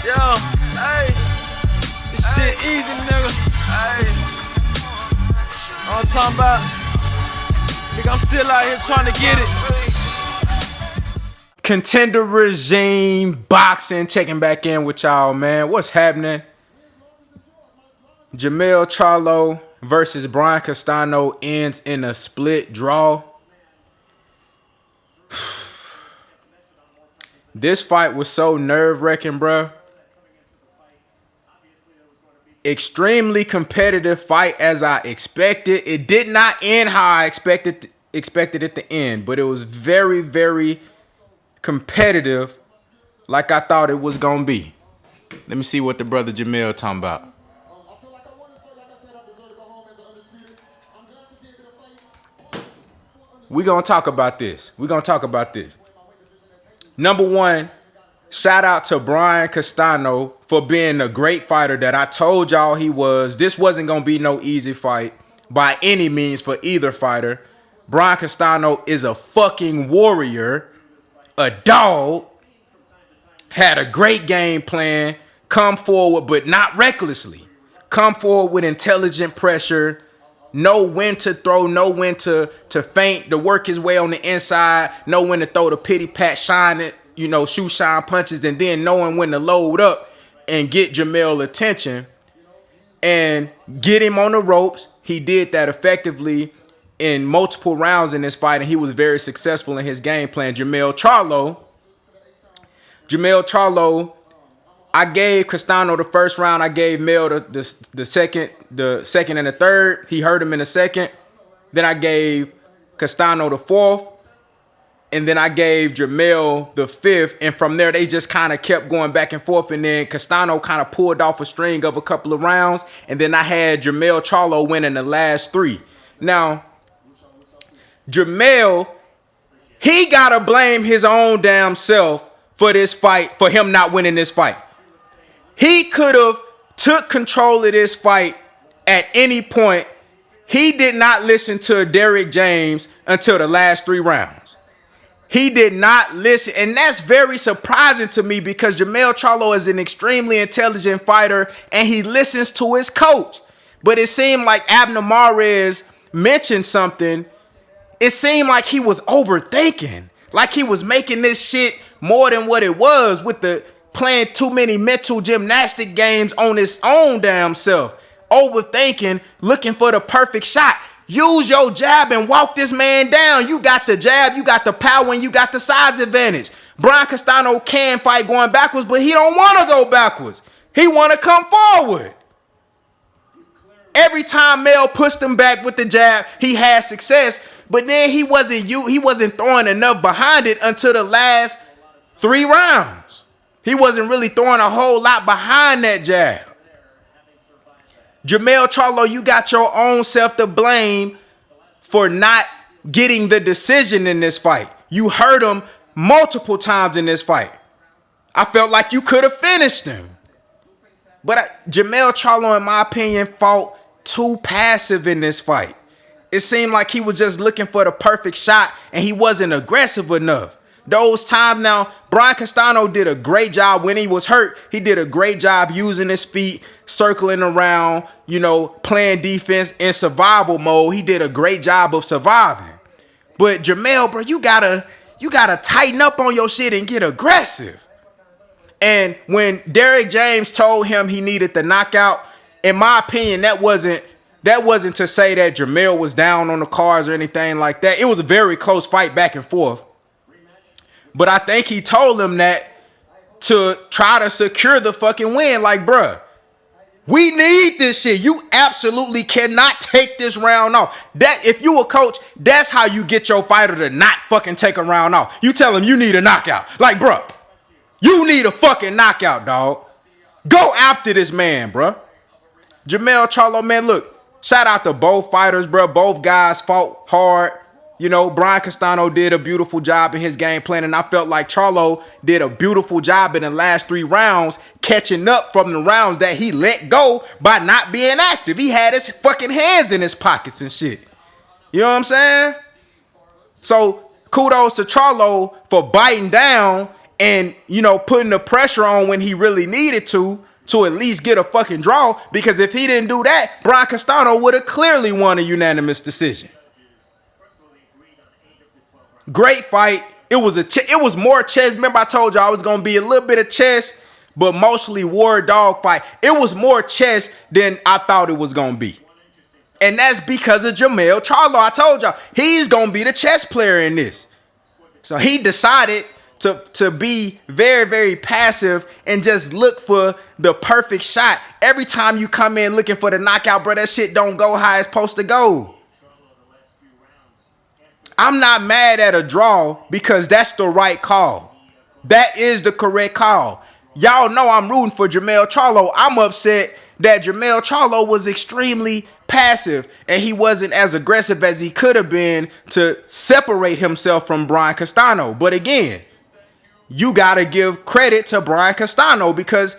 Yo, hey, this shit easy, nigga. Hey, all I'm talking about, nigga, I'm still out here trying to get it. Contender regime boxing, checking back in with y'all, man. What's happening? JERMELL CHARLO versus Brian Castano ends in a split draw. This fight was so nerve-wracking, bruh. Extremely competitive fight as I expected. It did not end how I expected it to end, but it was very, very competitive like I thought it was gonna be. Let me see what the brother JERMELL talking about. We're gonna talk about this. Number one, shout out to Brian Castano for being a great fighter that I told y'all he was. This wasn't going to be no easy fight by any means for either fighter. Brian Castano is a fucking warrior, a dog, had a great game plan, come forward, but not recklessly. Come forward with intelligent pressure, know when to throw, know when to feint, to work his way on the inside, know when to throw the pity pat, shine it, shoot shine punches, and then knowing when to load up and get JERMELL attention and get him on the ropes. He did that effectively in multiple rounds in this fight, and he was very successful in his game plan. JERMELL CHARLO, I gave Castano the first round. I gave Mel the second and the third. He hurt him in the second. Then I gave Castano the fourth. And then I gave JERMELL the fifth. And from there, they just kind of kept going back and forth. And then Castano kind of pulled off a string of a couple of rounds. And then I had JERMELL CHARLO winning the last three. Now, JERMELL, he got to blame his own damn self for this fight, for him not winning this fight. He could have took control of this fight at any point. He did not listen to Derrick James until the last three rounds. He did not listen, and that's very surprising to me because JERMELL CHARLO is an extremely intelligent fighter, and he listens to his coach. But it seemed like Abner Mares mentioned something. It seemed like he was overthinking, like he was making this shit more than what it was with the playing too many mental gymnastic games on his own damn self. Overthinking, looking for the perfect shot. Use your jab and walk this man down. You got the jab, you got the power, and you got the size advantage. Brian Castano can fight going backwards, but he don't want to go backwards. He want to come forward. Every time Mel pushed him back with the jab, he had success, but then he wasn't throwing enough behind it until the last three rounds. He wasn't really throwing a whole lot behind that jab. JERMELL CHARLO, you got your own self to blame for not getting the decision in this fight. You hurt him multiple times in this fight. I felt like you could have finished him. But JERMELL CHARLO, in my opinion, fought too passive in this fight. It seemed like he was just looking for the perfect shot and he wasn't aggressive enough. Those times now, Brian Castano did a great job when he was hurt. He did a great job using his feet, circling around, playing defense in survival mode. He did a great job of surviving. But JERMELL, bro, you gotta tighten up on your shit and get aggressive. And when Derrick James told him he needed the knockout, in my opinion, that wasn't to say that JERMELL was down on the cards or anything like that. It was a very close fight back and forth. But I think he told him that to try to secure the fucking win. Like, bruh, we need this shit. You absolutely cannot take this round off. That, if you a coach, that's how you get your fighter to not fucking take a round off. You tell him you need a knockout. Like, bruh, you need a fucking knockout, dog. Go after this man, bruh. JERMELL CHARLO, man, look, shout out to both fighters, bruh. Both guys fought hard. Brian Castano did a beautiful job in his game plan, and I felt like CHARLO did a beautiful job in the last three rounds, catching up from the rounds that he let go by not being active. He had his fucking hands in his pockets and shit. You know what I'm saying? So kudos to CHARLO for biting down and, you know, putting the pressure on when he really needed to at least get a fucking draw. Because if he didn't do that, Brian Castano would have clearly won a unanimous decision. Great fight. It was more chess. Remember I told you I was gonna be a little bit of chess, but mostly war dog fight. It was more chess than I thought it was gonna be. And that's because of JERMELL CHARLO. I told y'all, he's gonna be the chess player in this. So he decided to be very, very passive and just look for the perfect shot. Every time you come in looking for the knockout, bro, that shit don't go how it's supposed to go. I'm not mad at a draw because that's the right call. That is the correct call. Y'all know I'm rooting for JERMELL CHARLO. I'm upset that JERMELL CHARLO was extremely passive and he wasn't as aggressive as he could have been to separate himself from Brian Castano. But again, you gotta give credit to Brian Castano because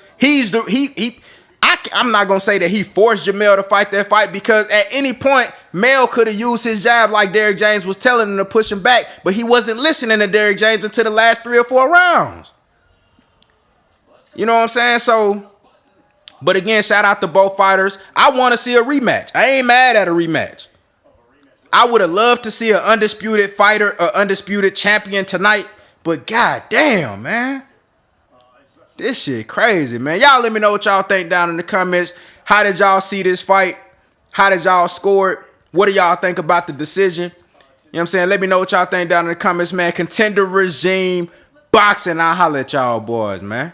I'm not gonna say that he forced JERMELL to fight that fight, because at any point Mel could have used his jab like Derrick James was telling him to push him back, but he wasn't listening to Derrick James until the last 3 or 4 rounds. You know what I'm saying? So, but again, shout out to both fighters. I want to see a rematch. I ain't mad at a rematch. I would have loved to see an undisputed fighter, an undisputed champion tonight, but god damn, man. This shit crazy, man. Y'all let me know what y'all think down in the comments. How did y'all see this fight? How did y'all score it? What do y'all think about the decision? You know what I'm saying? Let me know what y'all think down in the comments, man. Contender regime boxing. I'll holler at y'all boys, man.